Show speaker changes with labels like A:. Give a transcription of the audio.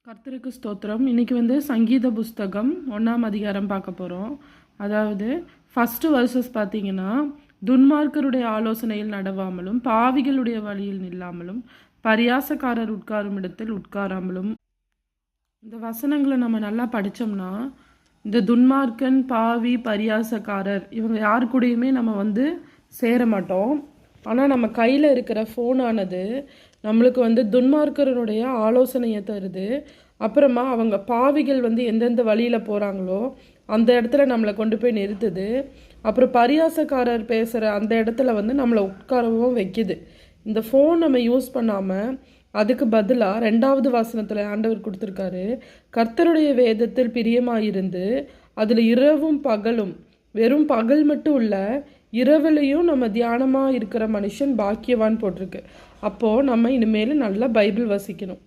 A: கர்த்தருக்கு ஸ்தோத்திரம். இன்றைக்கி சங்கீத புஸ்தகம் 1ஆம் அதிகாரம் பார்க்க போகிறோம். அதாவது ஃபஸ்ட்டு வர்சஸ் பார்த்தீங்கன்னா, துன்மார்க்கருடைய ஆலோசனையில் நடவாமலும் பாவிகளுடைய வழியில் நில்லாமலும் பரியாசக்காரர் உட்காரும் இடத்தில் உட்காராமலும். இந்த வசனங்களை நம்ம நல்லா படித்தோம்னா, இந்த துன்மார்க்கன், பாவி, பரியாசக்காரர் இவங்க யாரு கூடயுமே நம்ம சேர மாட்டோம். ஆனால் நம்ம கையில் இருக்கிற ஃபோனானது நம்மளுக்கு துன்மார்க்கருடைய ஆலோசனையை தருது. அப்புறமா அவங்க பாவிகள் எந்தெந்த வழியில் போகிறாங்களோ அந்த இடத்துல நம்மளை கொண்டு போய் நிறுத்துது. அப்புறம் பரியாசக்காரர் பேசுகிற அந்த இடத்துல நம்மளை உட்காரவும் வைக்குது. இந்த ஃபோன் நம்ம யூஸ் பண்ணாமல் அதுக்கு பதிலாக 2வது வசனத்தில் ஆண்டவர் கொடுத்துருக்காரு, கர்த்தருடைய வேதத்தில் பிரியமாயிருந்து அதில் இரவும் பகலும், வெறும் பகல் மட்டும் இல்லை, இரவுலையும் நம்ம தியானமாக இருக்கிற மனுஷன் பாக்கியவான் போட்டிருக்கு. அப்போது நம்ம இனிமேல் நல்லா பைபிள் வசிக்கணும்.